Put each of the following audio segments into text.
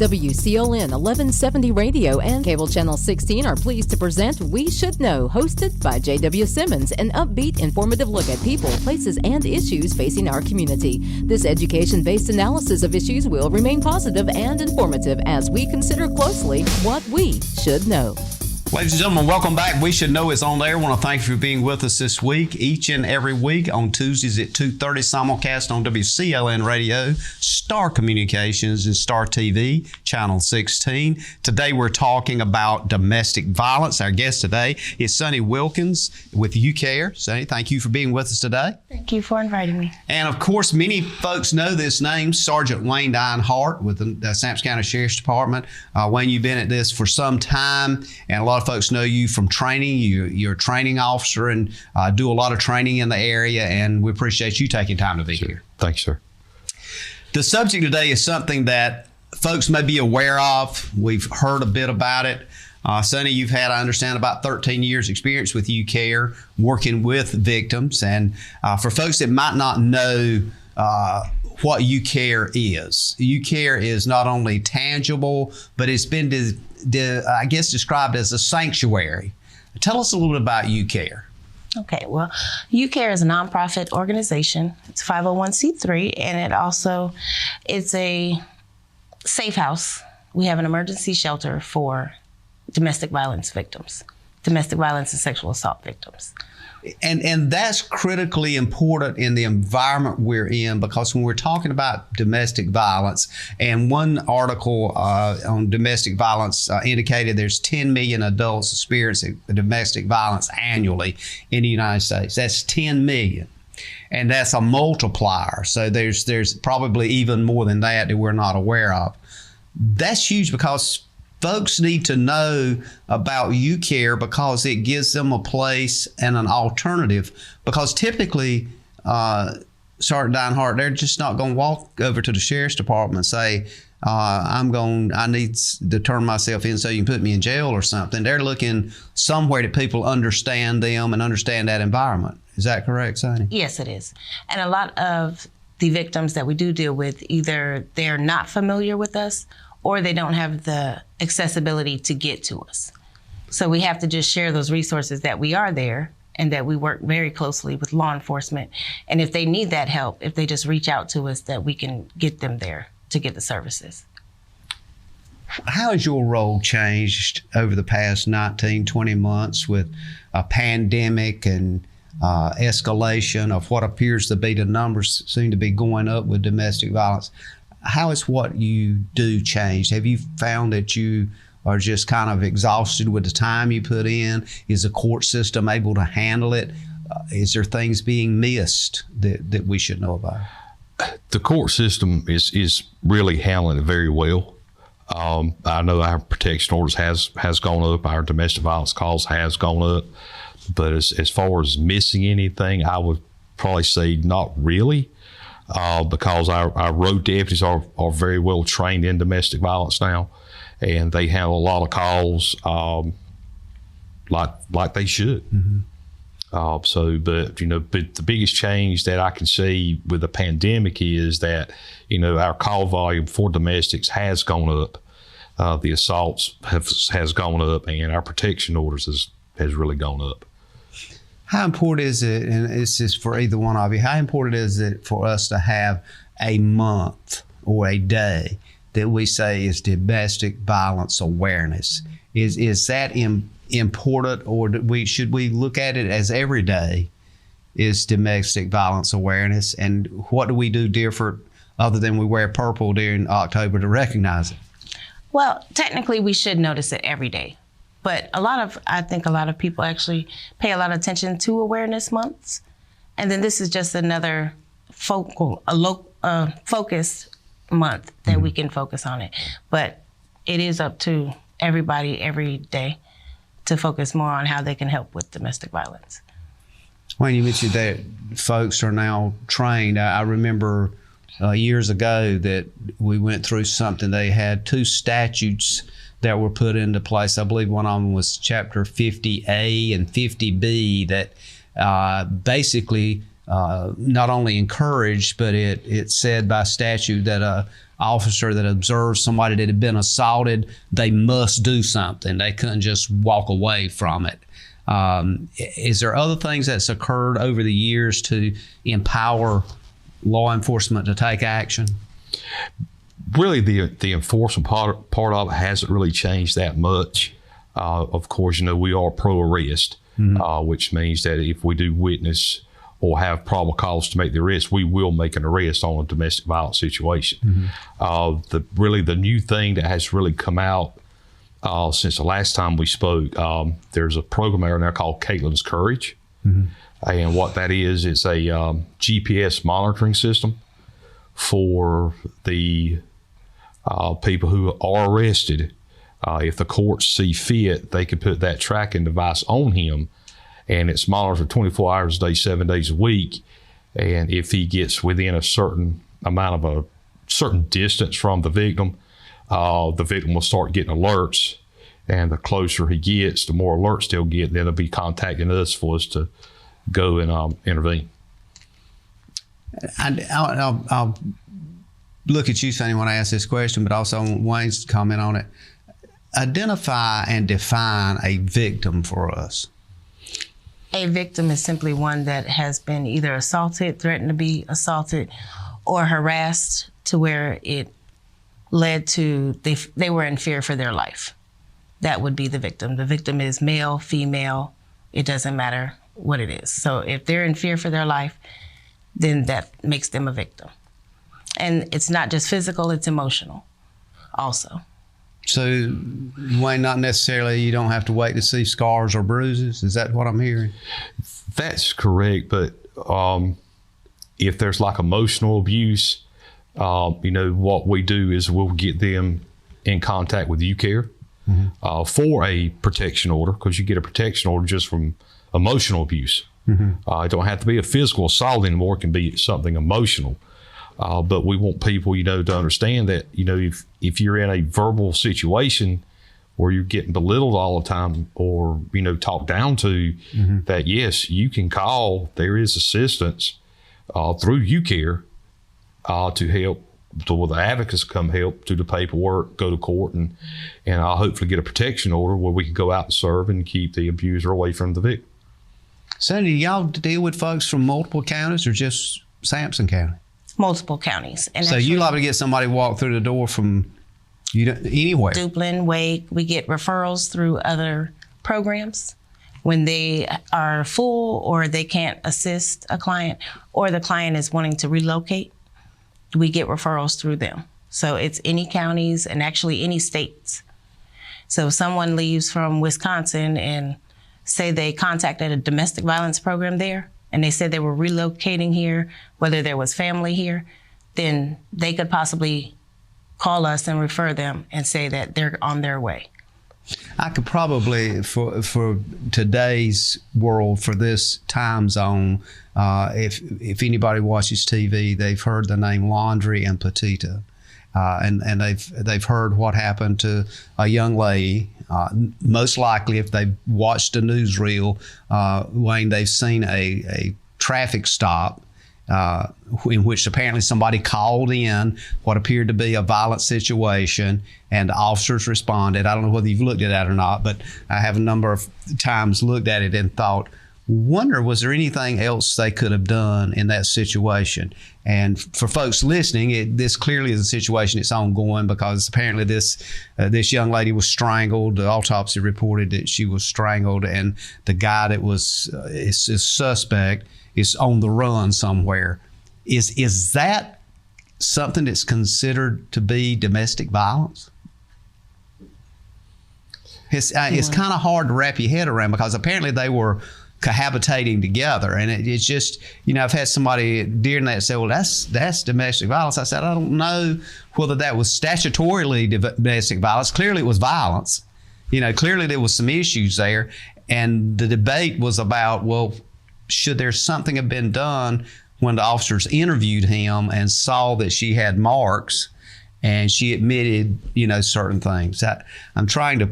WCLN 1170 Radio and Cable Channel 16 are pleased to present We Should Know, hosted by J.W. Simmons, an upbeat, informative look at people, places, and issues facing our community. This education-based analysis of issues will remain positive and informative as we consider closely what we should know. Ladies and gentlemen, welcome back. We Should Know is on there. I want to thank you for being with us this week, each and every week on Tuesdays at 2:30, simulcast on WCLN Radio, Star Communications, and Star TV, Channel 16. Today we're talking about domestic violence. Our guest today is Sunny Wilkins with UCARE. Sunny, thank you for being with us today. Thank you for inviting me. And of course, many folks know this name, Sergeant Wayne Deinhart with the Sampson County Sheriff's Department. Wayne, you've been at this for some time, and a lot of folks know you from training. You're a training officer and do a lot of training in the area, and we appreciate you taking time to be here. Thanks, sir. The subject today is something that folks may be aware of. We've heard a bit about it. Sunny, you've had, I understand, about 13 years experience with UCARE working with victims. And for folks that might not know what UCARE is not only tangible, but it's been, I guess, described as a sanctuary. Tell us a little bit about UCARE. Okay, well, UCARE is a nonprofit organization. It's 501c3, and it's a safe house. We have an emergency shelter for domestic violence victims, domestic violence and sexual assault victims. And that's critically important in the environment we're in, because when we're talking about domestic violence, and one article on domestic violence indicated there's 10 million adults experiencing domestic violence annually in the United States. That's 10 million. And that's a multiplier. So there's probably even more than that we're not aware of. That's huge, because folks need to know about UCARE because it gives them a place and an alternative. Because typically, Sergeant Deinhart, they're just not going to walk over to the Sheriff's Department and say, I need to turn myself in so you can put me in jail or something. They're looking somewhere that people understand them and understand that environment. Is that correct, Sunny? Yes, it is. And a lot of the victims that we do deal with, either they're not familiar with us or they don't have the accessibility to get to us. So we have to just share those resources that we are there and that we work very closely with law enforcement. And if they need that help, if they just reach out to us, that we can get them there to get the services. How has your role changed over the past 19, 20 months with a pandemic and escalation of what appears to be the numbers seem to be going up with domestic violence? How has what you do changed? Have you found that you are just kind of exhausted with the time you put in? Is the court system able to handle it? Is there things being missed that we should know about? The court system is really handling it very well. I know our protection orders has gone up. Our domestic violence calls has gone up. But as far as missing anything, I would probably say not really. Because our road deputies are very well trained in domestic violence now, and they handle a lot of calls like they should. Mm-hmm. But the biggest change that I can see with the pandemic is that our call volume for domestics has gone up. The assaults has gone up, and our protection orders has really gone up. How important is it, and this is for either one of you, how important is it for us to have a month or a day that we say is domestic violence awareness? Is that important, or should we look at it as every day is domestic violence awareness? And what do we do different other than we wear purple during October to recognize it? Well, technically we should notice it every day. But I think a lot of people actually pay a lot of attention to awareness months. And then this is just another focused month that we can focus on it. But it is up to everybody every day to focus more on how they can help with domestic violence. Wayne, you mentioned that folks are now trained. I remember years ago that we went through something. They had 2 statutes that were put into place. I believe one of them was Chapter 50A and 50B that basically not only encouraged, but it said by statute that a officer that observes somebody that had been assaulted, they must do something. They couldn't just walk away from it. Is there other things that's occurred over the years to empower law enforcement to take action? Really, the enforcement part of it hasn't really changed that much. Of course, we are pro-arrest, which means that if we do witness or have probable cause to make the arrest, we will make an arrest on a domestic violence situation. The new thing that has really come out since the last time we spoke, there's a program out there called Caitlin's Courage. And what that is, it's a GPS monitoring system for the people who are arrested. If the courts see fit, they could put that tracking device on him, and it's monitored 24 hours a day, 7 days a week. And if he gets within a certain amount of a certain distance from the victim will start getting alerts. And the closer he gets, the more alerts they'll get. Then they'll be contacting us for us to go and intervene. I'll look at you, Sunny, when I ask this question, but also Wayne's comment on it. Identify and define a victim for us. A victim is simply one that has been either assaulted, threatened to be assaulted, or harassed to where it led to they were in fear for their life. That would be the victim. The victim is male, female, it doesn't matter what it is. So if they're in fear for their life, then that makes them a victim. And it's not just physical, it's emotional also. So, Wayne, not necessarily you don't have to wait to see scars or bruises. Is that what I'm hearing? That's correct. But if there's like emotional abuse, what we do is we'll get them in contact with UCARE for a protection order, because you get a protection order just from emotional abuse. It don't have to be a physical assault anymore. It can be something emotional. But we want people, to understand that, if you're in a verbal situation where you're getting belittled all the time or, talked down to, that yes, you can call. There is assistance through UCARE to help, where the advocates come help, do the paperwork, go to court, and I'll hopefully get a protection order where we can go out and serve and keep the abuser away from the victim. Sunny, do y'all deal with folks from multiple counties or just Sampson County? Multiple counties. And so you liable to get somebody walk through the door from anywhere? Duplin, Wake. We get referrals through other programs when they are full or they can't assist a client or the client is wanting to relocate. We get referrals through them. So it's any counties and actually any states. So if someone leaves from Wisconsin and say they contacted a domestic violence program there, and they said they were relocating here, whether there was family here, then they could possibly call us and refer them and say that they're on their way. I could probably, for today's world, for this time zone, if anybody watches TV, they've heard the name Laundrie and Petita. And they've heard what happened to a young lady. Most likely, if they've watched a newsreel, Wayne, they've seen a traffic stop in which apparently somebody called in what appeared to be a violent situation, and the officers responded. I don't know whether you've looked at that or not, but I have a number of times looked at it and thought, wonder, was there anything else they could have done in that situation? And for folks listening, this clearly is a situation that's ongoing, because apparently this young lady was strangled. The autopsy reported that she was strangled, and the guy that was is suspect is on the run somewhere. Is that something that's considered to be domestic violence? It's kind of hard to wrap your head around, because apparently they were cohabitating together, and it's just, I've had somebody during that say, well, that's domestic violence. I said, I don't know whether that was statutorily domestic violence. Clearly it was violence. Clearly there was some issues there, and the debate was about, well, should there something have been done when the officers interviewed him and saw that she had marks and she admitted, certain things. I'm trying to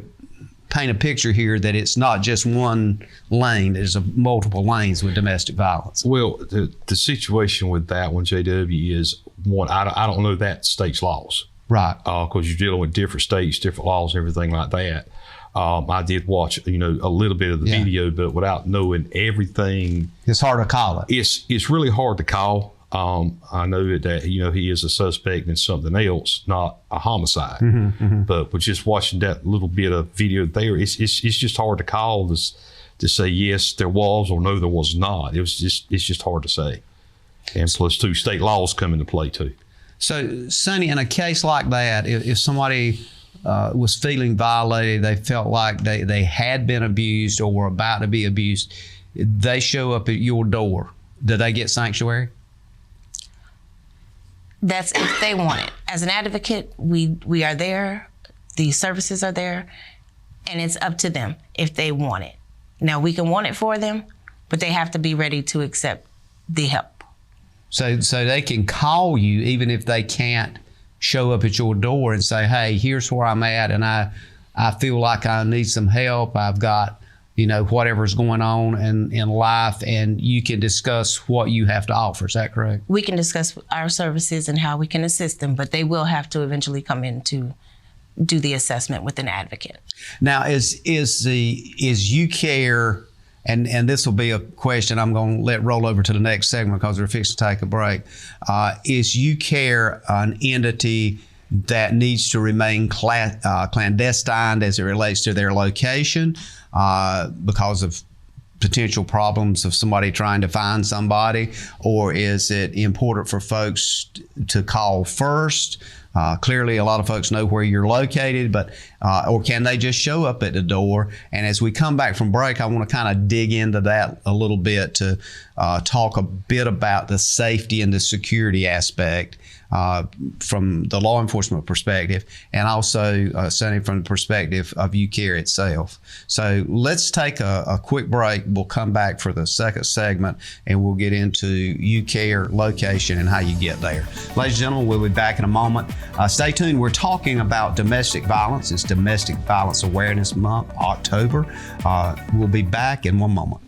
paint a picture here that it's not just one lane, there's multiple lanes with domestic violence. Well, the situation with that one, JW, is one, I don't know that state's laws. Right. Because you're dealing with different states, different laws, everything like that. I did watch, a little bit of the video, but without knowing everything. It's hard to call it. It's really hard to call. I know that, he is a suspect in something else, not a homicide. But with just watching that little bit of video there, it's just hard to call to say, yes, there was, or no, there was not. It's just hard to say. And plus, too, state laws come into play, too. So, Sunny, in a case like that, if somebody was feeling violated, they felt like they had been abused or were about to be abused, they show up at your door, do they get sanctuary? That's if they want it. As an advocate, we are there, the services are there, and it's up to them if they want it. Now, we can want it for them, but they have to be ready to accept the help. So they can call you even if they can't show up at your door and say, hey, here's where I'm at, and I feel like I need some help. I've got, whatever's going on in life, and you can discuss what you have to offer. Is that correct? We can discuss our services and how we can assist them, but they will have to eventually come in to do the assessment with an advocate. Now, is UCARE, and this will be a question I'm going to let roll over to the next segment because we're fixing to take a break. Is UCARE an entity that needs to remain clandestine as it relates to their location because of potential problems of somebody trying to find somebody, or is it important for folks to call first? Clearly, a lot of folks know where you're located, but or can they just show up at the door? And as we come back from break, I want to kind of dig into that a little bit to talk a bit about the safety and the security aspect from the law enforcement perspective, and also, Sunny, from the perspective of UCARE itself. So let's take a quick break. We'll come back for the second segment, and we'll get into UCARE location and how you get there. Ladies and gentlemen, we'll be back in a moment. Stay tuned. We're talking about domestic violence. It's Domestic Violence Awareness Month, October. We'll be back in one moment.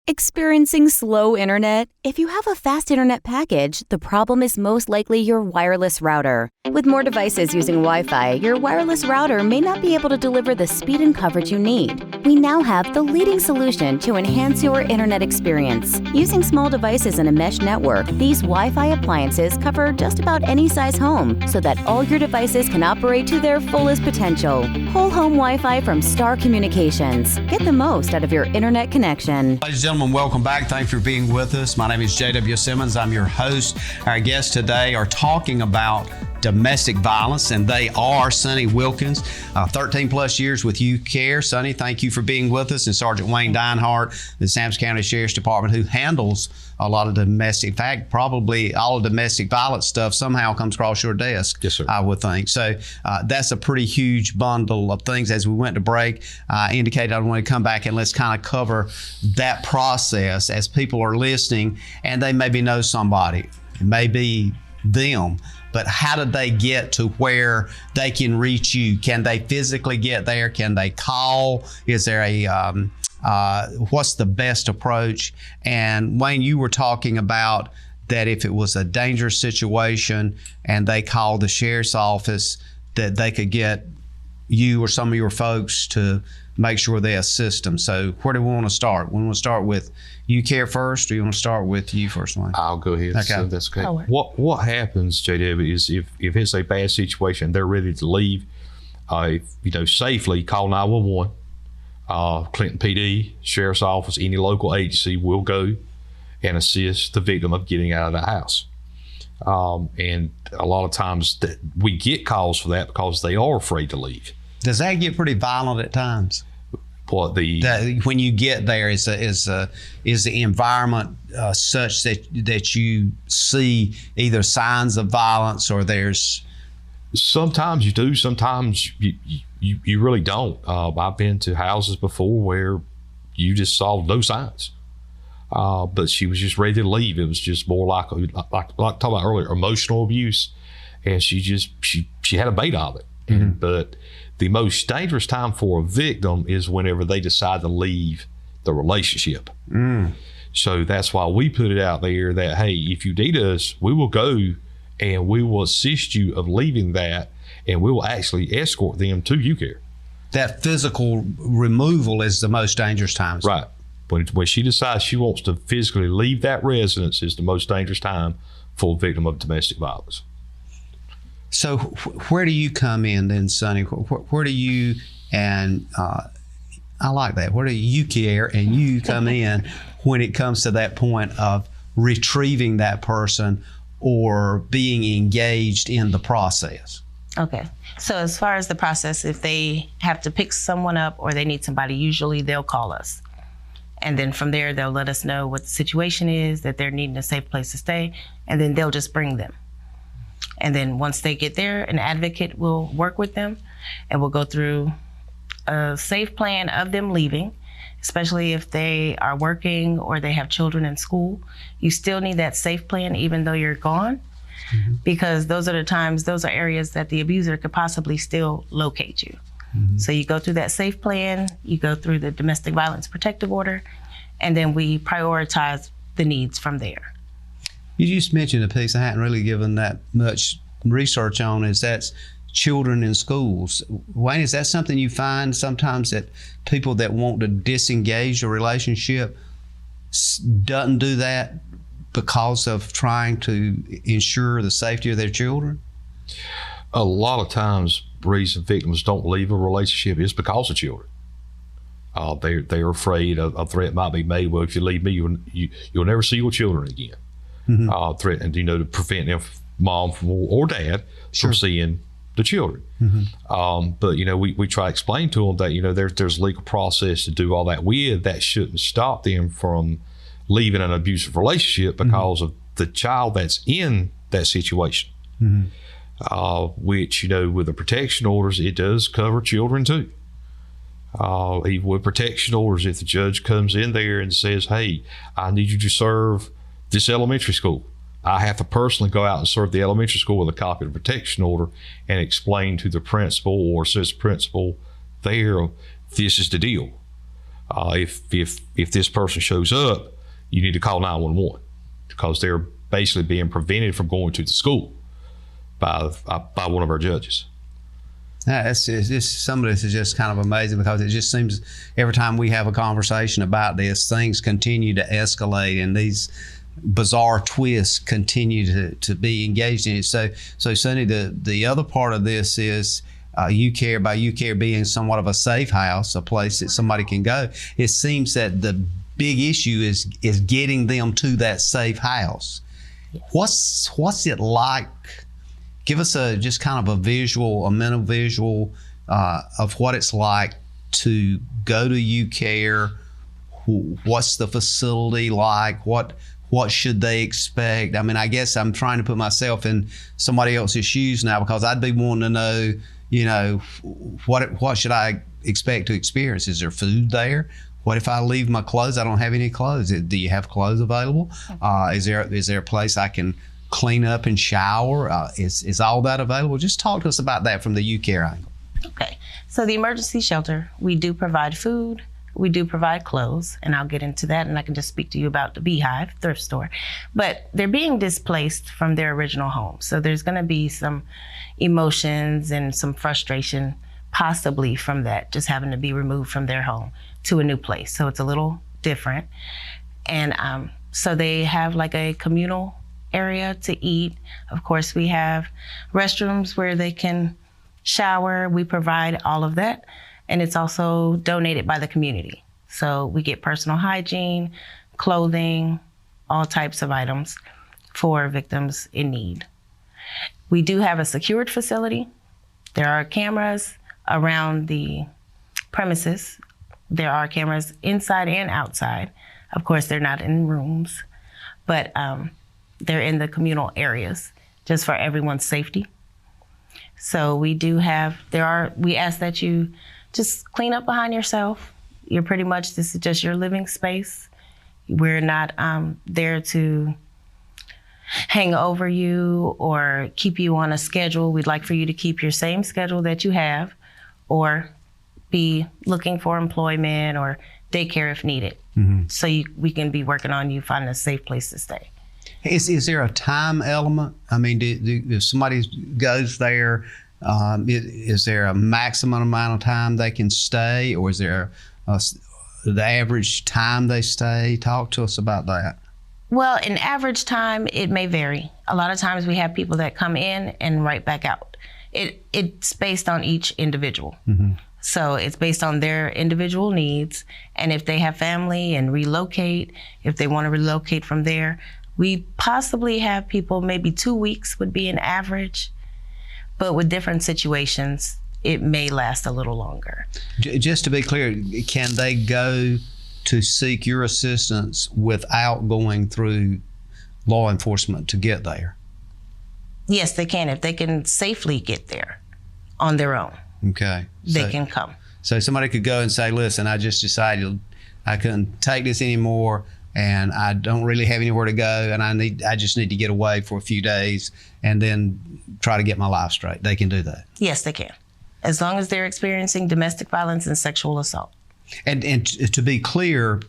Experiencing slow internet? If you have a fast internet package, the problem is most likely your wireless router. With more devices using Wi-Fi, your wireless router may not be able to deliver the speed and coverage you need. We now have the leading solution to enhance your internet experience. Using small devices in a mesh network, these Wi-Fi appliances cover just about any size home so that all your devices can operate to their fullest potential. Whole home Wi-Fi from Star Communications. Get the most out of your internet connection. Ladies and gentlemen, welcome back. Thanks for being with us. My name is J.W. Simmons. I'm your host. Our guests today are talking about domestic violence, and they are Sunny Wilkins, 13 plus years with UCARE. Sunny, thank you for being with us, and Sergeant Wayne Deinhart, the Sampson County Sheriff's Department, who handles a lot of domestic, in fact, probably all of domestic violence stuff somehow comes across your desk. Yes, sir. I would think. So that's a pretty huge bundle of things. As we went to break, I indicated I want to come back and let's kind of cover that process as people are listening and they maybe know somebody. It may be them, but how did they get to where they can reach you? Can they physically get there? Can they call? Is there a what's the best approach? And Wayne, you were talking about that if it was a dangerous situation and they called the sheriff's office, that they could get you or some of your folks to make sure they assist them. So where do we want to start? We want to start with UCARE first, or you want to start with you first, Wayne? I'll go ahead. Okay. So that's okay. What happens, JW, is if it's a bad situation, they're ready to leave, safely, call 911. Clinton PD, Sheriff's Office, any local agency will go and assist the victim of getting out of the house. And a lot of times we get calls for that because they are afraid to leave. Does that get pretty violent at times? When you get there, is the environment such that you see either signs of violence or there's? Sometimes you do. Sometimes you really don't. I've been to houses before where you just saw no signs, but she was just ready to leave. It was just more like talked about earlier, emotional abuse, and she had a bait of it. Mm-hmm. But The most dangerous time for a victim is whenever they decide to leave the relationship. So that's why we put it out there that, hey, if you need us, we will go and we will assist you of leaving that, and we will actually escort them to UCARE. That physical removal is the most dangerous time. Right. When she decides she wants to physically leave that residence is the most dangerous time for a victim of domestic violence. So where do you come in then, Sunny? Where do you, and I like that, where do you care and you come in when it comes to that point of retrieving that person or being engaged in the process? Okay. So as far as the process, if they have to pick someone up or they need somebody, usually they'll call us. And then from there, they'll let us know what the situation is, that they're needing a safe place to stay, and then they'll just bring them. And then once they get there, an advocate will work with them, and we'll go through a safe plan of them leaving, especially if they are working or they have children in school. You still need that safe plan even though you're gone, because those are the times, those are areas that the abuser could possibly still locate you. So you go through that safe plan, you go through the domestic violence protective order, and then we prioritize the needs from there. You just mentioned a piece I hadn't really given that much research on, is that's children in schools. Wayne, is that something you find sometimes that people that want to disengage a relationship doesn't do that because of trying to ensure the safety of their children? A lot of times, the reason victims don't leave a relationship is because of children. They're afraid a threat might be made. Well, if you leave me, you'll never see your children again. Threatening, to prevent them, mom or dad, from seeing the children. But we try to explain to them that there's legal process to do all that with. That shouldn't stop them from leaving an abusive relationship because of the child that's in that situation. Which, with the protection orders, it does cover children too. Even with protection orders, if the judge comes in there and says, hey, I need you to serve this elementary school, I have to personally go out and serve the elementary school with a copy of the protection order and explain to the principal or assistant principal there, this is the deal. If this person shows up, you need to call 911 because they're basically being prevented from going to the school by one of our judges. It's just, some of this is just kind of amazing because it just seems every time we have a conversation about this, things continue to escalate and these bizarre twists continue to be engaged in it. So Sunny, the other part of this is UCARE, by UCARE being somewhat of a safe house, a place that somebody can go. It seems that the big issue is getting them to that safe house. Yes. What's it like? Give us just kind of a mental visual of what it's like to go to UCARE. What's the facility like? What should they expect? I mean, I guess I'm trying to put myself in somebody else's shoes now because I'd be wanting to know, what should I expect to experience? Is there food there? What if I leave my clothes? I don't have any clothes. Do you have clothes available? Is there a place I can clean up and shower? Is all that available? Just talk to us about that from the UCARE angle. Okay, so the emergency shelter, we do provide food, we do provide clothes, and I'll get into that, and I can just speak to you about the Beehive thrift store. But they're being displaced from their original home, so there's going to be some emotions and some frustration possibly from that, just having to be removed from their home to a new place. So it's a little different. And so they have like a communal area to eat. Of course, we have restrooms where they can shower. We provide all of that. And it's also donated by the community. So we get personal hygiene, clothing, all types of items for victims in need. We do have a secured facility. There are cameras around the premises. There are cameras inside and outside. Of course, they're not in rooms, but they're in the communal areas just for everyone's safety. So we do have, we ask that you just clean up behind yourself. You're pretty much, this is just your living space. We're not there to hang over you or keep you on a schedule. We'd like for you to keep your same schedule that you have, or be looking for employment or daycare if needed. So we can be working on you finding a safe place to stay. Is there a time element? I mean, if somebody goes there, is there a maximum amount of time they can stay, or is there the average time they stay? Talk to us about that. Well, in average time, it may vary. A lot of times we have people that come in and right back out. It's based on each individual. So it's based on their individual needs. And if they have family and relocate, if they want to relocate from there, we possibly have people, maybe 2 weeks would be an average. But with different situations, it may last a little longer. Just to be clear, can they go to seek your assistance without going through law enforcement to get there? Yes, they can. If they can safely get there on their own, okay, they can come. So somebody could go and say, listen, I just decided I couldn't take this anymore, and I don't really have anywhere to go, and I just need to get away for a few days and then try to get my life straight. They can do that? Yes, they can, as long as they're experiencing domestic violence and sexual assault. And to be clear,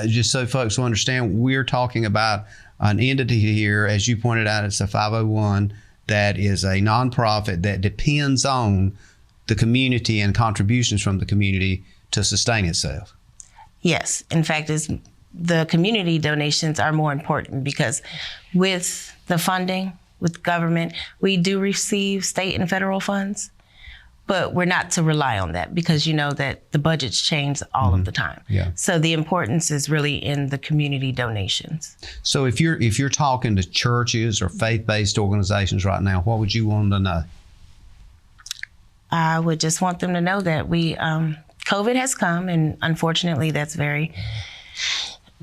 just so folks will understand, we're talking about an entity here, as you pointed out, it's a 501 that is a nonprofit that depends on the community and contributions from the community to sustain itself. Yes. In fact, the community donations are more important because with the funding, with government, we do receive state and federal funds. But we're not to rely on that because you know that the budgets change all of the time. Yeah. So the importance is really in the community donations. So if you're talking to churches or faith-based organizations right now, what would you want them to know? I would just want them to know that COVID has come, and unfortunately that's very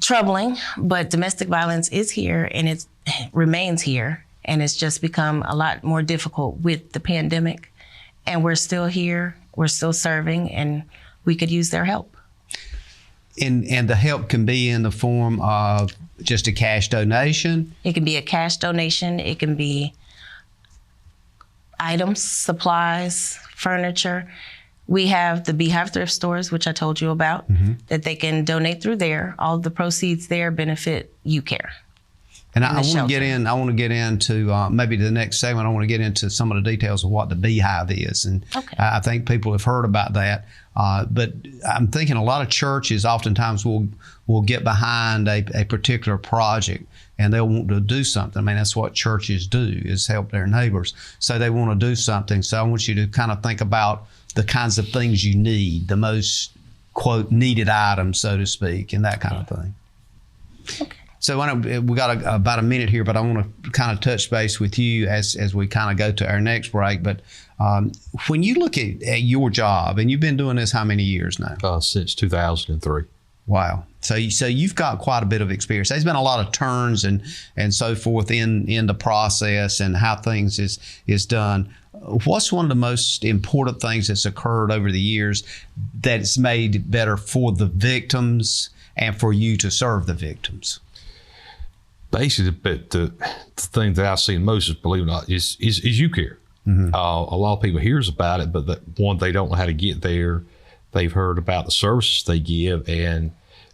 troubling, but domestic violence is here and it remains here, and it's just become a lot more difficult with the pandemic. And we're still here, we're still serving, and we could use their help. And the help can be in the form of just a cash donation? It can be a cash donation, it can be items, supplies, furniture. We have the Beehive thrift stores, which I told you about, that they can donate through there. All the proceeds there benefit UCARE. And I want to get into maybe the next segment. I want to get into some of the details of what the Beehive is, and I think people have heard about that. But I'm thinking a lot of churches oftentimes will get behind a particular project, and they'll want to do something. I mean, that's what churches do, is help their neighbors. So they want to do something. So I want you to kind of think about the kinds of things you need, the most quote needed items, so to speak, and that kind of thing. Okay. So we got about a minute here, but I want to kind of touch base with you as we kind of go to our next break. But when you look at your job, and you've been doing this how many years now? Since 2003. Wow. So you've got quite a bit of experience. There's been a lot of turns and so forth in the process and how things is done. What's one of the most important things that's occurred over the years that's made it better for the victims and for you to serve the victims? Basically, the thing that I see most is, believe it or not, is UCARE. A lot of people hears about it, but they don't know how to get there. They've heard about the services they give, and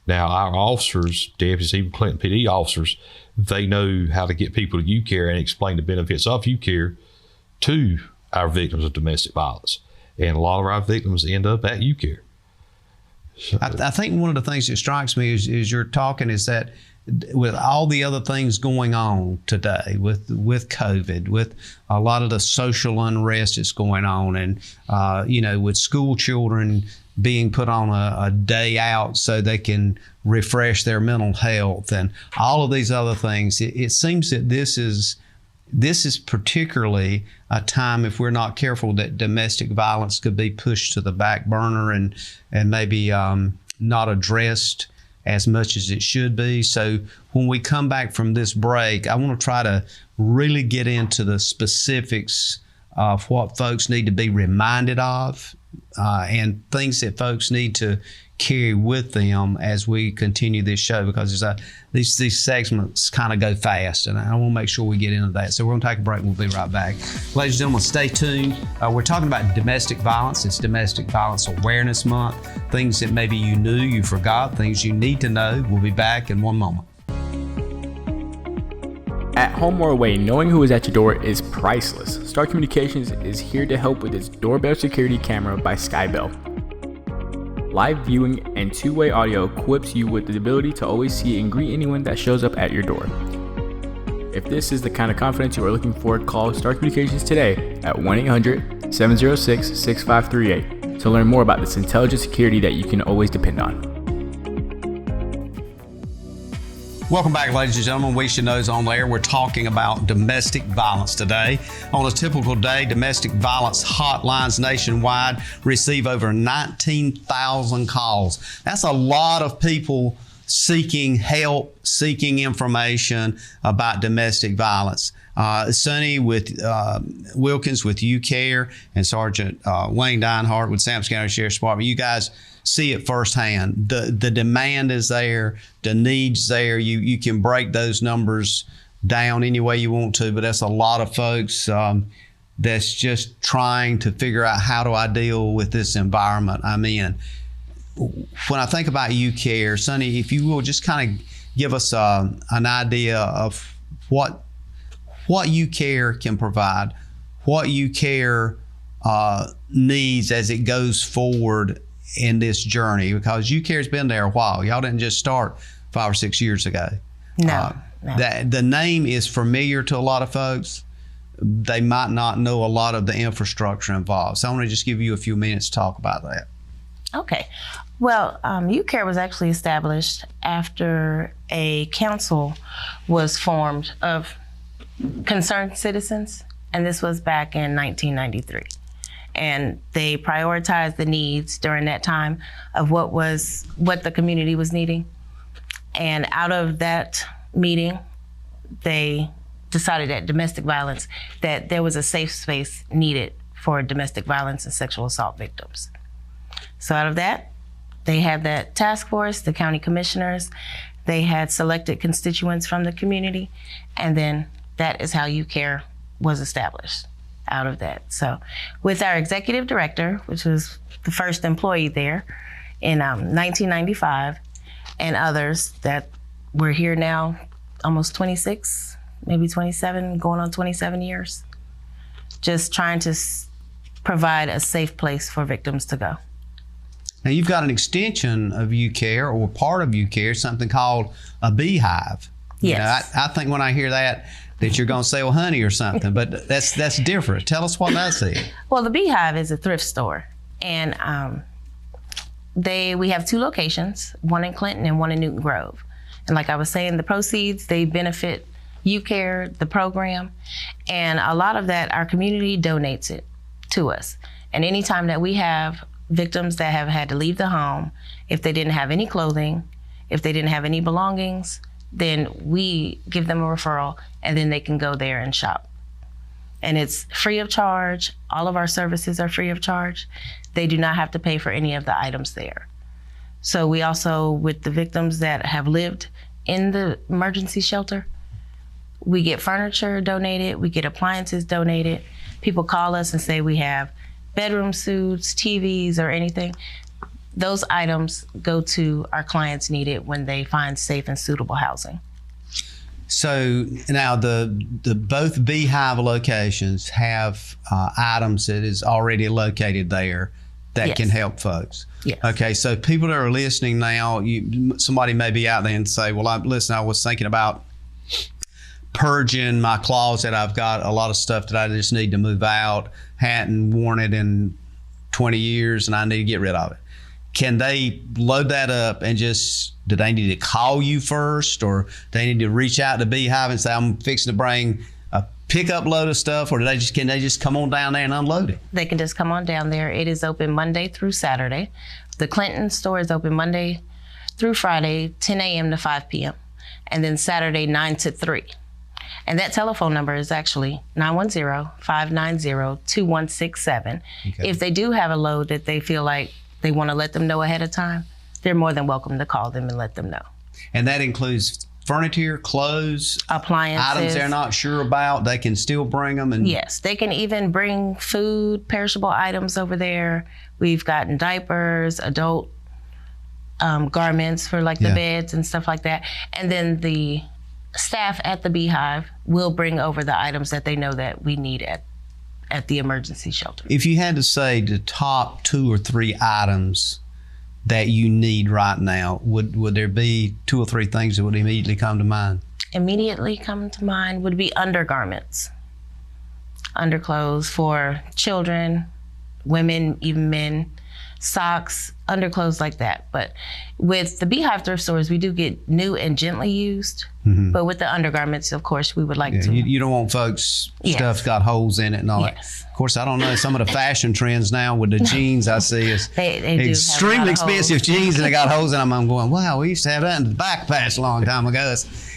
now our officers, deputies, even Clinton PD officers, they know how to get people to UCARE and explain the benefits of UCARE to our victims of domestic violence. And a lot of our victims end up at UCARE. So, I think one of the things that strikes me is you're talking is that with all the other things going on today, with COVID, with a lot of the social unrest that's going on, and with school children being put on a day out so they can refresh their mental health, and all of these other things, it seems that this is particularly a time, if we're not careful, that domestic violence could be pushed to the back burner and maybe not addressed as much as it should be. So when we come back from this break, I want to try to really get into the specifics of what folks need to be reminded of and things that folks need to carry with them as we continue this show, because these segments kind of go fast, and I want to make sure we get into that. So we're going to take a break and we'll be right back. Ladies and gentlemen, stay tuned. We're talking about domestic violence. It's Domestic Violence Awareness Month. Things that maybe you knew, you forgot, things you need to know. We'll be back in one moment. At home or away, knowing who is at your door is priceless. Star Communications is here to help with its doorbell security camera by Skybell. Live viewing and two-way audio equips you with the ability to always see and greet anyone that shows up at your door. If this is the kind of confidence you are looking for, call Star Communications today at 1-800-706-6538 to learn more about this intelligent security that you can always depend on. Welcome back, ladies and gentlemen. We Should Know's on there. We're talking about domestic violence today. On a typical day, domestic violence hotlines nationwide receive over 19,000 calls. That's a lot of people seeking help, seeking information about domestic violence. Sunny Wilkins with UCARE and Sergeant Wayne Deinhart with Sampson County Sheriff's Department. You guys see it firsthand. The demand is there, the needs there. You can break those numbers down any way you want to, but that's a lot of folks that's just trying to figure out, how do I deal with this environment I'm in. When I think about UCARE, Sunny, if you will just kind of give us an idea of what UCARE can provide, what UCARE needs as it goes forward in this journey, because UCARE's been there a while. Y'all didn't just start 5 or 6 years ago. No. The name is familiar to a lot of folks. They might not know a lot of the infrastructure involved. So I want to just give you a few minutes to talk about that. Okay. Well, UCARE was actually established after a council was formed of concerned citizens, and this was back in 1993. And they prioritized the needs during that time of what the community was needing. And out of that meeting, they decided that domestic violence, that there was a safe space needed for domestic violence and sexual assault victims. So out of that, they had that task force, the county commissioners, they had selected constituents from the community, and then that is how UCARE was established out of that. So with our executive director, which was the first employee there in 1995, and others that we're here now almost 26, maybe 27, going on 27 years, just trying to provide a safe place for victims to go. Now, you've got an extension of UCARE, or part of UCARE, something called a beehive. Yes. You know, I think when I hear that you're going to sell honey or something, but that's different. Tell us what that's in. Well, the beehive is a thrift store, and we have 2 locations, one in Clinton and one in Newton Grove. And like I was saying, the proceeds, they benefit UCARE, the program, and a lot of that, our community donates it to us. And anytime that we have victims that have had to leave the home, if they didn't have any clothing, if they didn't have any belongings, then we give them a referral, and then they can go there and shop. And it's free of charge. All of our services are free of charge. They do not have to pay for any of the items there. So we also, with the victims that have lived in the emergency shelter, we get furniture donated, we get appliances donated. People call us and say we have bedroom suits, TVs, or anything. Those items go to our clients needed when they find safe and suitable housing. So now the both beehive locations have items that is already located there that Yes. can help folks. Yes. Okay, so people that are listening now, somebody may be out there and say, well, I was thinking about purging my closet. I've got a lot of stuff that I just need to move out, hadn't worn it in 20 years, and I need to get rid of it. Can they load that up and do they need to call you first, or they need to reach out to Beehive and say, I'm fixing to bring a pickup load of stuff, or can they just come on down there and unload it? They can just come on down there. It is open Monday through Saturday. The Clinton store is open Monday through Friday, 10 a.m. to 5 p.m. And then Saturday, 9 to 3. And that telephone number is actually 910-590-2167. Okay. If they do have a load that they feel like they want to let them know ahead of time, they're more than welcome to call them and let them know. And that includes furniture, clothes, appliances, items they're not sure about. They can still bring them. And yes, they can even bring food, perishable items over there. We've gotten diapers, adult garments for like the beds and stuff like that. And then the staff at the Beehive will bring over the items that they know that we need at the emergency shelter. If you had to say the top 2 or 3 items that you need right now, would there be 2 or 3 things that would immediately come to mind? Immediately come to mind would be undergarments, underclothes for children, women, even men, socks, underclothes like that. But with the Beehive thrift stores, we do get new and gently used. But with the undergarments, of course, we would like to. You don't want folks stuff got holes in it and all that. Of course, I don't know, some of the fashion trends now with the jeans I see is they do extremely expensive jeans and they got holes in them. I'm going, wow, we used to have that in the back patch a long time ago.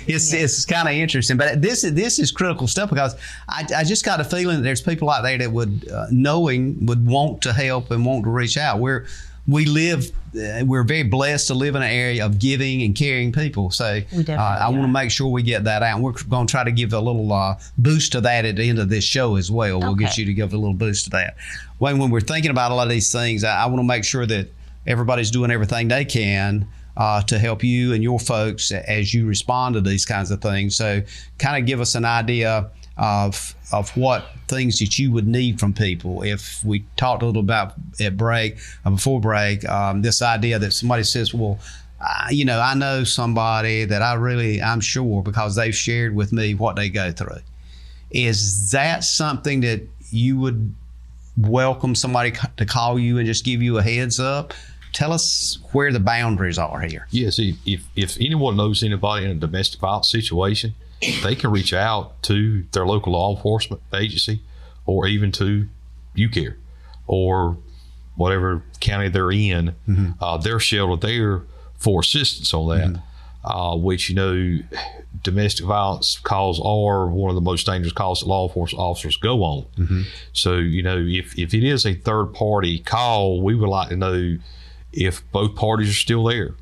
It's kind of interesting, but this is critical stuff because I just got a feeling that there's people out there that would want to help and want to reach out. We're very blessed to live in an area of giving and caring people. So I want to make sure we get that out. And we're going to try to give a little boost to that at the end of this show as well. We'll get you to give a little boost to that. When we're thinking about a lot of these things, I want to make sure that everybody's doing everything they can to help you and your folks as you respond to these kinds of things. So kind of give us an idea of what things that you would need from people. If we talked a little about before break, this idea that somebody says, well, I know somebody that I'm sure because they've shared with me what they go through. Is that something that you would welcome somebody to call you and just give you a heads up? Tell us where the boundaries are here. Yes, if anyone knows anybody in a domestic violence situation, they can reach out to their local law enforcement agency or even to UCARE or whatever county they're in. Their shelter there for assistance on that, which, domestic violence calls are one of the most dangerous calls that law enforcement officers go on. So, if it is a third party call, we would like to know if both parties are still there.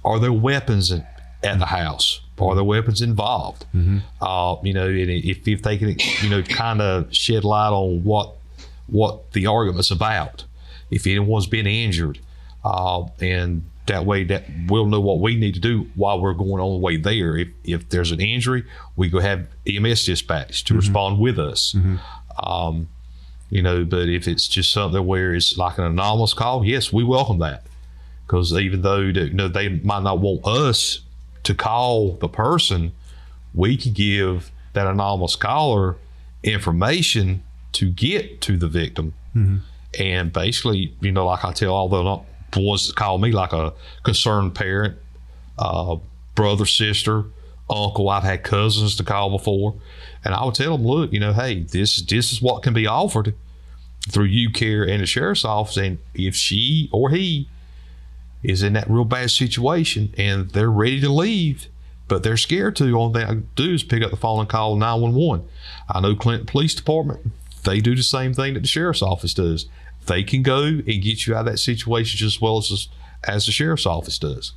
Are there weapons at the house? Are there weapons involved? And if they can, kind of shed light on what the argument's about, if anyone's been injured, and that way that we'll know what we need to do while we're going on the way there. If there's an injury, we go have EMS dispatch to respond with us. But if it's just something where it's like an anomalous call, yes, we welcome that, because even though they might not want us to call the person, we can give that anomalous caller information to get to the victim. And basically, like I tell all the ones that call me, like a concerned parent, brother, sister, uncle, I've had cousins to call before, and I would tell them, look, hey, this is what can be offered through UCARE and the sheriff's office, and if she or he is in that real bad situation and they're ready to leave, but they're scared to, all they do is pick up the phone and call 911. I know Clinton Police Department, they do the same thing that the sheriff's office does. They can go and get you out of that situation just as well as the sheriff's office does.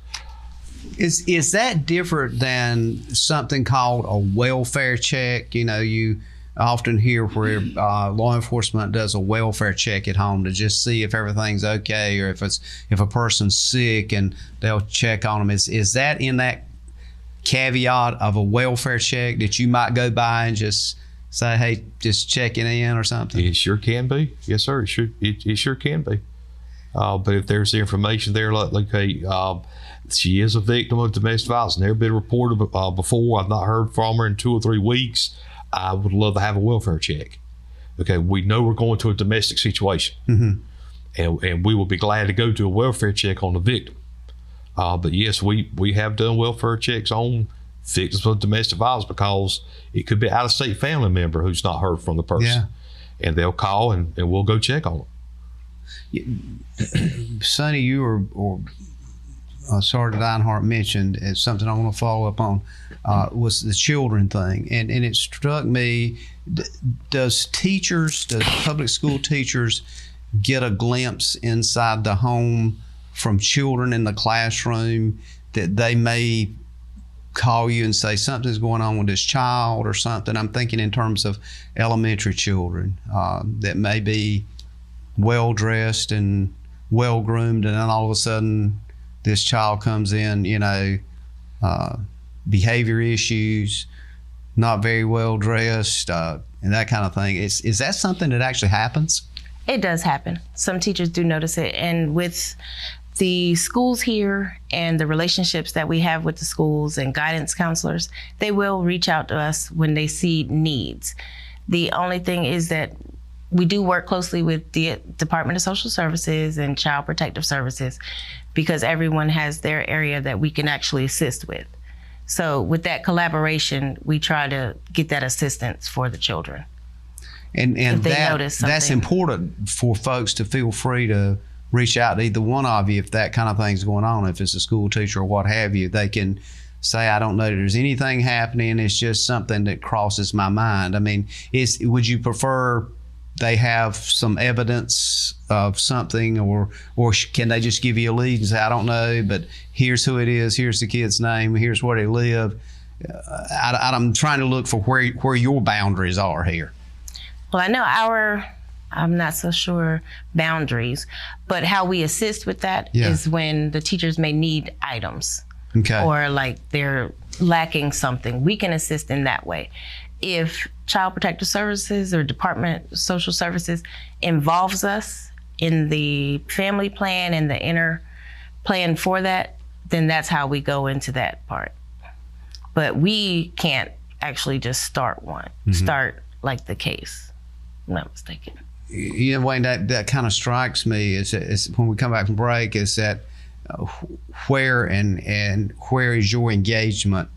Is that different than something called a welfare check? You often hear where law enforcement does a welfare check at home to just see if everything's okay, or if a person's sick and they'll check on them. Is that in that caveat of a welfare check that you might go by and just say, hey, just checking in or something? It sure can be. Yes, sir. It sure can be. But if there's the information there, like hey, she is a victim of domestic violence, never been reported before, I've not heard from her in 2 or 3 weeks, I would love to have a welfare check. Okay, we know we're going to a domestic situation, and we will be glad to go to a welfare check on the victim. But yes, we have done welfare checks on victims of domestic violence because it could be an out-of-state family member who's not heard from the person, and they'll call and we'll go check on them. Sunny, you or Sergeant Deinhart mentioned as something I want to follow up on was the children thing. And it struck me, does public school teachers get a glimpse inside the home from children in the classroom that they may call you and say something's going on with this child or something? I'm thinking in terms of elementary children that may be well-dressed and well-groomed, and then all of a sudden this child comes in, behavior issues, not very well-dressed, and that kind of thing. Is that something that actually happens? It does happen. Some teachers do notice it, and with the schools here and the relationships that we have with the schools and guidance counselors, they will reach out to us when they see needs. The only thing is that we do work closely with the Department of Social Services and Child Protective Services, because everyone has their area that we can actually assist with. So with that collaboration, we try to get that assistance for the children. And that's important for folks to feel free to reach out to either one of you if that kind of thing's going on. If it's a school teacher or what have you, they can say, I don't know that there's anything happening, it's just something that crosses my mind. I mean, would you prefer they have some evidence of something, or can they just give you a lead and say, I don't know, but here's who it is, here's the kid's name, here's where they live? I'm trying to look for where your boundaries are here. Well, I know I'm not so sure boundaries, but how we assist with that is when the teachers may need items. Okay. Or like they're lacking something. We can assist in that way. If Child Protective Services or Department of Social Services involves us in the family plan and the inner plan for that, then that's how we go into that part. But we can't actually just start like the case. I'm not mistaken. Wayne, that kind of strikes me is when we come back from break, is that where is your engagement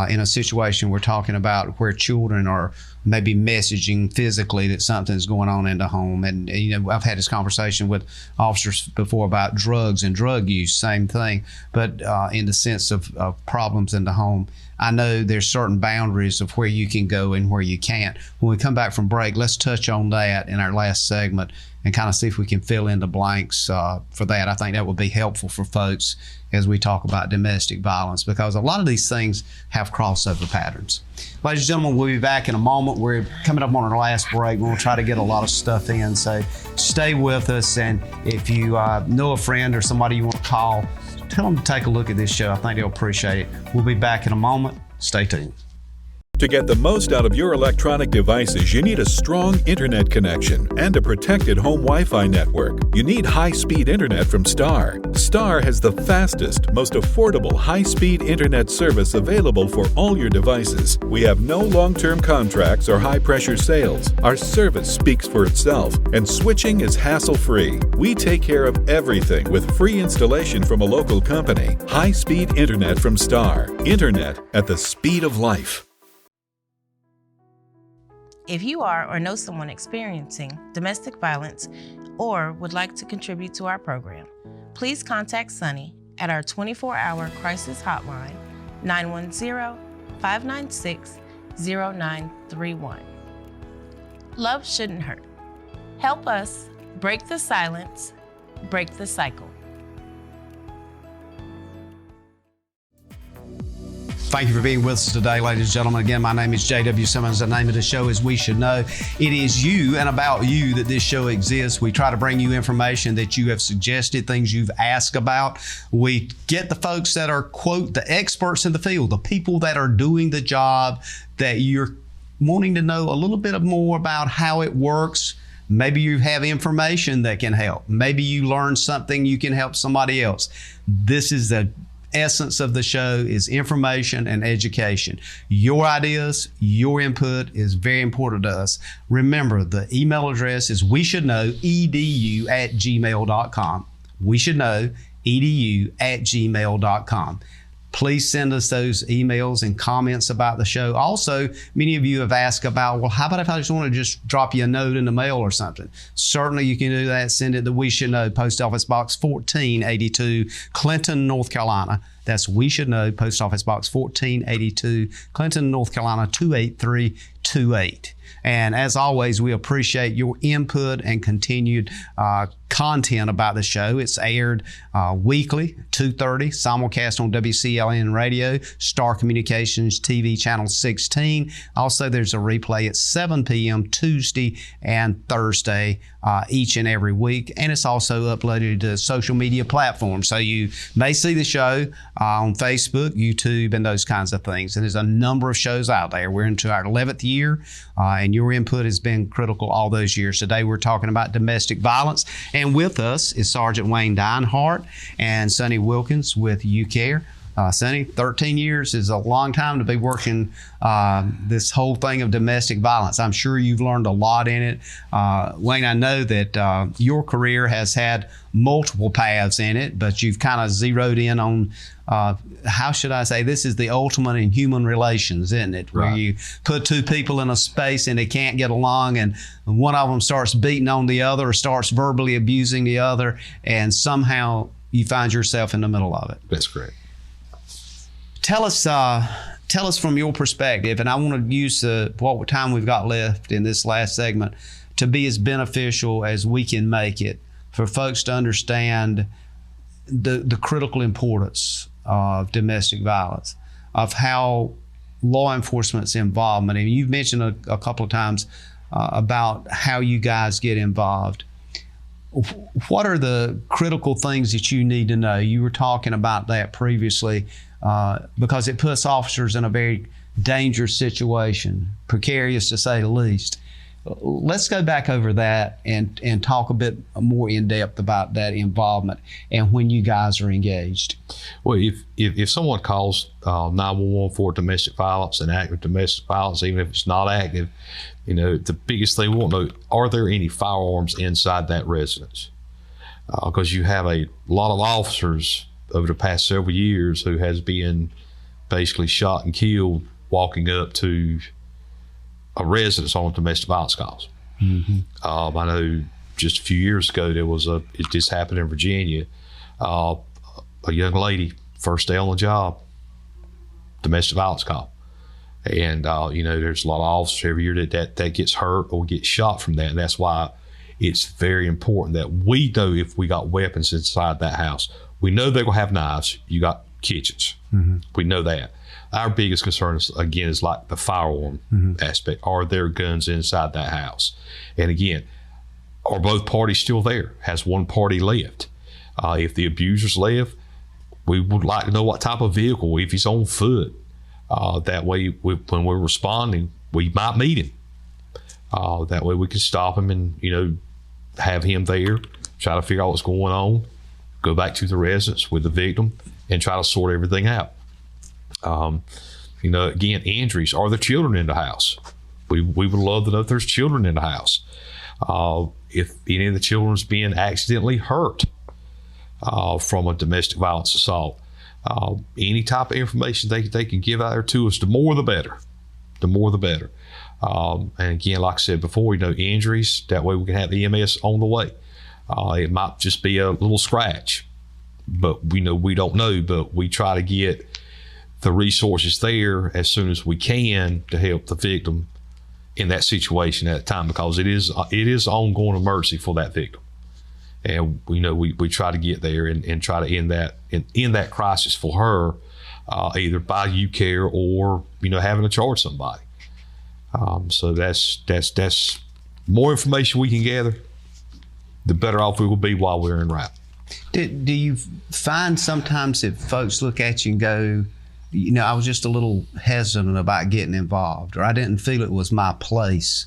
in a situation we're talking about where children are maybe messaging physically that something's going on in the home. And I've had this conversation with officers before about drugs and drug use, same thing, but in the sense of problems in the home. I know there's certain boundaries of where you can go and where you can't. When we come back from break, let's touch on that in our last segment and kind of see if we can fill in the blanks for that. I think that would be helpful for folks as we talk about domestic violence, because a lot of these things have crossover patterns. Ladies and gentlemen, we'll be back in a moment. We're coming up on our last break. We're going to try to get a lot of stuff in, so stay with us. And if you know a friend or somebody you want to call, tell them to take a look at this show. I think they'll appreciate it. We'll be back in a moment. Stay tuned. To get the most out of your electronic devices, you need a strong internet connection and a protected home Wi-Fi network. You need high-speed internet from Star. Star has the fastest, most affordable high-speed internet service available for all your devices. We have no long-term contracts or high-pressure sales. Our service speaks for itself, and switching is hassle-free. We take care of everything with free installation from a local company. High-speed internet from Star. Internet at the speed of life. If you are or know someone experiencing domestic violence or would like to contribute to our program, please contact Sunny at our 24-hour crisis hotline, 910-596-0931. Love shouldn't hurt. Help us break the silence, break the cycle. Thank you for being with us today, ladies and gentlemen. Again, my name is J.W. Simmons. The name of the show is We Should Know. It is you and about you that this show exists. We try to bring you information that you have suggested, things you've asked about. We get the folks that are, quote, the experts in the field, the people that are doing the job that you're wanting to know a little bit more about how it works. Maybe you have information that can help. Maybe you learn something you can help somebody else. This is the essence of the show, is information and education. Your ideas, your input is very important to us. Remember, the email address is weshouldknow@gmail.com. weshouldknow@gmail.com. please send us those emails and comments about the show. Also, many of you have asked about, well, how about if I just want to just drop you a note in the mail or something? Certainly you can do that. Send it to We Should Know, Post Office Box 1482, Clinton, North Carolina. That's We Should Know, Post Office Box 1482, Clinton, North Carolina 28328. And as always, we appreciate your input and continued content about the show. It's aired weekly, 2:30, simulcast on WCLN Radio, Star Communications TV Channel 16. Also, there's a replay at 7 p.m. Tuesday and Thursday each and every week. And it's also uploaded to social media platforms. So you may see the show on Facebook, YouTube, and those kinds of things. And there's a number of shows out there. We're into our 11th year, and your input has been critical all those years. Today, we're talking about domestic violence. And with us is Sergeant Wayne Deinhart and Sunny Wilkins with UCARE. Sunny, 13 years is a long time to be working this whole thing of domestic violence. I'm sure you've learned a lot in it. Wayne, I know that your career has had multiple paths in it, but you've kind of zeroed in on, how should I say, this is the ultimate in human relations, isn't it? Where you put two people in a space and they can't get along, and one of them starts beating on the other or starts verbally abusing the other, and somehow you find yourself in the middle of it. That's correct. Tell us from your perspective, and I want to use what time we've got left in this last segment to be as beneficial as we can make it for folks to understand the critical importance of domestic violence, of how law enforcement's involvement. And you've mentioned a couple of times about how you guys get involved. What are the critical things that you need to know? You were talking about that previously, because it puts officers in a very dangerous situation, precarious to say the least. Let's go back over that and talk a bit more in depth about that involvement and when you guys are engaged. Well, if someone calls 911 for domestic violence and active domestic violence, even if it's not active, the biggest thing we want to know, are there any firearms inside that residence? Because you have a lot of officers over the past several years who has been basically shot and killed walking up to a residence on domestic violence calls. Mm-hmm. I know just a few years ago it just happened in Virginia. A young lady, first day on the job, domestic violence call. And there's a lot of officers every year that gets hurt or gets shot from that. And that's why it's very important that we know if we got weapons inside that house. We know they're gonna have knives. You got kitchens. Mm-hmm. We know that. Our biggest concern is like the firearm aspect. Are there guns inside that house? And again, are both parties still there? Has one party left? If the abuser's left, we would like to know what type of vehicle, if he's on foot. That way, when we're responding, we might meet him. That way we can stop him and, have him there, try to figure out what's going on, go back to the residence with the victim and try to sort everything out. Again, injuries. Are there children in the house? We would love to know if there's children in the house. If any of the children's being accidentally hurt from a domestic violence assault, any type of information they can give out there to us, the more the better. The more the better. And again, like I said before, injuries, that way we can have EMS on the way. It might just be a little scratch, but we don't know, but we try to get the resources there as soon as we can to help the victim in that situation at the time, because it is ongoing emergency for that victim. And we try to get there and try to end that crisis for her, either by UCARE or having to charge somebody. So that's more information we can gather, the better off we will be while we're en route. Do you find sometimes that folks look at you and go, I was just a little hesitant about getting involved, or I didn't feel it was my place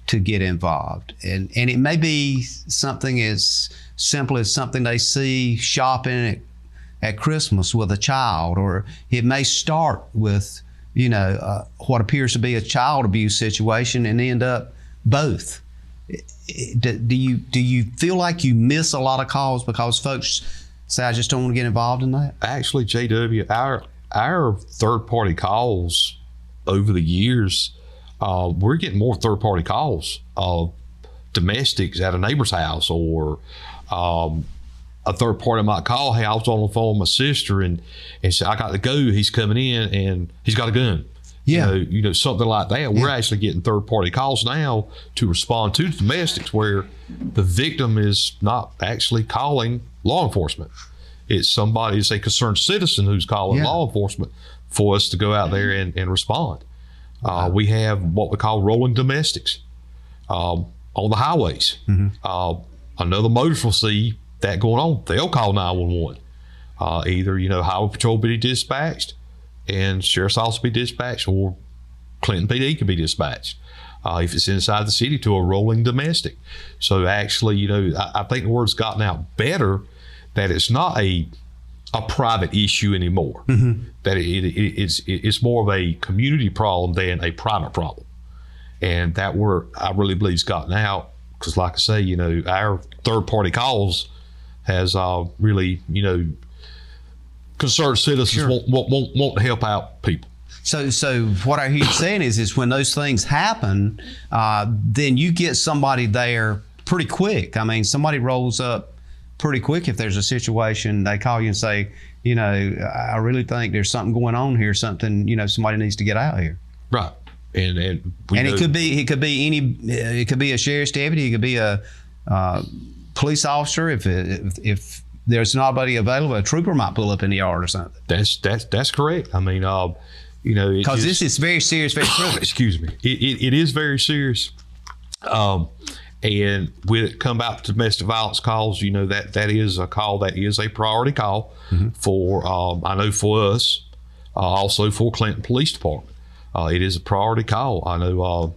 to get involved? And it may be something as simple as something they see shopping at Christmas with a child, or it may start with, what appears to be a child abuse situation and end up both. Do you feel like you miss a lot of calls because folks say, I just don't want to get involved in that? Actually, JW, our third-party calls over the years, we're getting more third-party calls of domestics at a neighbor's house, or a third party might call, hey, I was on the phone with my sister and say, I got to go, he's coming in and he's got a gun. Yeah. You know, something like that. We're actually getting third party calls now to respond to domestics where the victim is not actually calling law enforcement. It's a concerned citizen who's calling law enforcement for us to go out there and respond. We have what we call rolling domestics on the highways. Another motorist will see that going on, they'll call 911. Either, Highway Patrol be dispatched and Sheriff's Office be dispatched, or Clinton PD could be dispatched. If it's inside the city, to a rolling domestic. So actually, I think the word's gotten out better that it's not a private issue anymore. That it's more of a community problem than a private problem. And that word, I really believe, has gotten out because, like I say, our third-party calls has really, concerned citizens want to help out people. So what I hear you saying is when those things happen, then you get somebody there pretty quick. I mean, somebody rolls up pretty quick if there's a situation. They call you and say, I really think there's something going on here. Something, somebody needs to get out here. Right. And it could be a sheriff's deputy. It could be a police officer. If there's nobody available, a trooper might pull up in the yard or something. That's correct. I mean, because this is very serious, very critical. Excuse me. It is very serious. And when it come out to domestic violence calls, that is a call that is a priority call for, I know for us, also for Clinton Police Department. It is a priority call. I know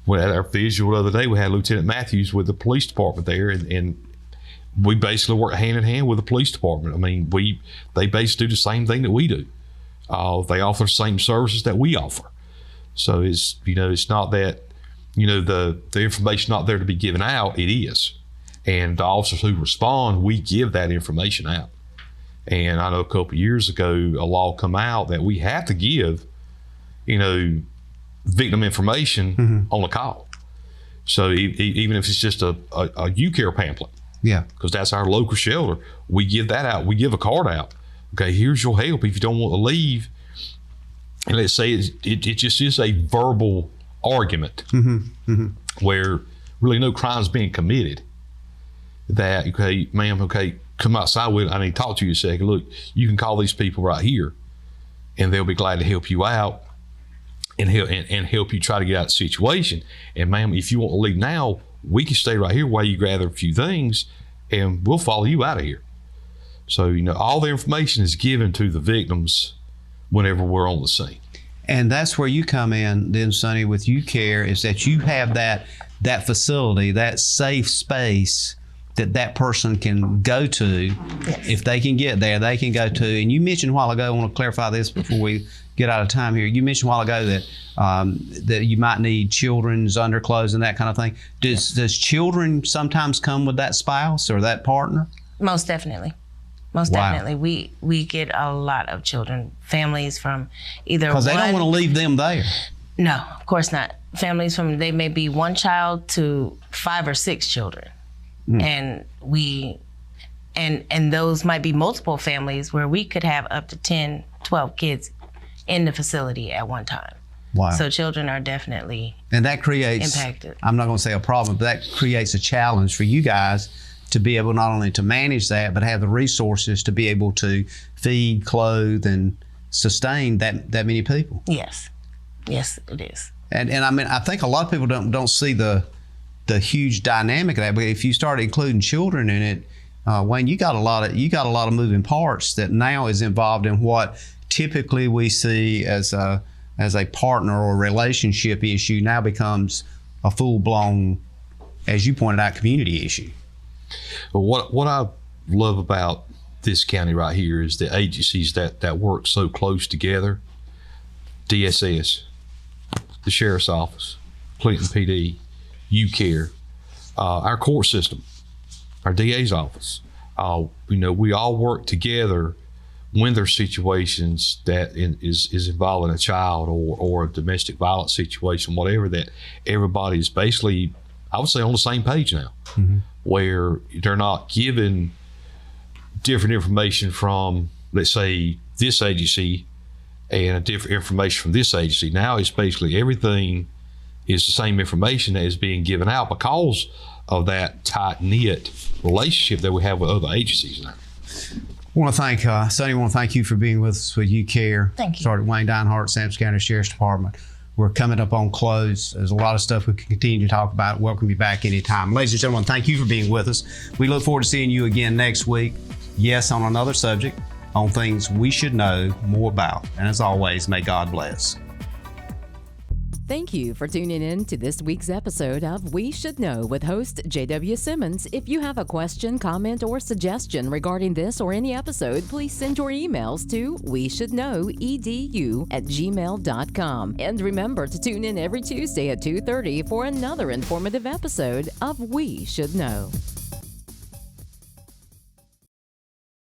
at our visual the other day, we had Lieutenant Matthews with the police department there, and we basically work hand in hand with the police department. I mean, they basically do the same thing that we do. They offer the same services that we offer. So it's not that the information not there to be given out. It is, and the officers who respond, we give that information out. And I know a couple of years ago, a law come out that we have to give victim information on a call. So even if it's just a UCARE pamphlet, because that's our local shelter, we give that out. We give a card out. Okay, here's your help if you don't want to leave. And let's say it just is a verbal argument where really no crime's being committed. That, okay, ma'am, okay, come outside with it. I need to talk to you a second. Look, you can call these people right here and they'll be glad to help you out and help you try to get out of the situation. And ma'am, if you want to leave now, we can stay right here while you gather a few things and we'll follow you out of here. So, all the information is given to the victims whenever we're on the scene. And that's where you come in then, Sunny, with UCARE, is that you have that facility, that safe space that person can go to. If they can get there, they can go to. And you mentioned a while ago, I want to clarify this before we get out of time here. You mentioned a while ago that you might need children's underclothes and that kind of thing. Does children sometimes come with that spouse or that partner? Most definitely. Definitely. We get a lot of children, families from either because they don't want to leave them there. No, of course not. Families they may be one child to 5 or 6 children. And and those might be multiple families where we could have up to 10, 12 kids in the facility at one time. Wow. So children are definitely and that creates impacted. I'm not going to say a problem, but that creates a challenge for you guys to be able not only to manage that, but have the resources to be able to feed, clothe, and sustain that many people. Yes, it is. And I mean, I think a lot of people don't see the huge dynamic of that. But if you start including children in it, Wayne, you got a lot of moving parts that now is involved in what typically we see as a partner or relationship issue now becomes a full-blown, as you pointed out, community issue. What I love about this county right here is the agencies that work so close together. DSS, the Sheriff's Office, Clinton PD, UCARE, our court system, our DA's office. We all work together when there's situations that is involving a child or a domestic violence situation, whatever, that everybody is basically, I would say, on the same page now, where they're not given different information from, let's say, this agency and a different information from this agency. Now it's basically everything is the same information that is being given out because of that tight-knit relationship that we have with other agencies now. I want to thank Sunny. I want to thank you for being with us with UCARE. Thank you. Started Wayne Deinhart, Sampson County Sheriff's Department. We're coming up on close. There's a lot of stuff we can continue to talk about. Welcome you back anytime. Ladies and gentlemen, thank you for being with us. We look forward to seeing you again next week. Yes, on another subject, on things we should know more about. And as always, may God bless. Thank you for tuning in to this week's episode of We Should Know with host J.W. Simmons. If you have a question, comment, or suggestion regarding this or any episode, please send your emails to weshouldknowedu@gmail.com. And remember to tune in every Tuesday at 2:30 for another informative episode of We Should Know.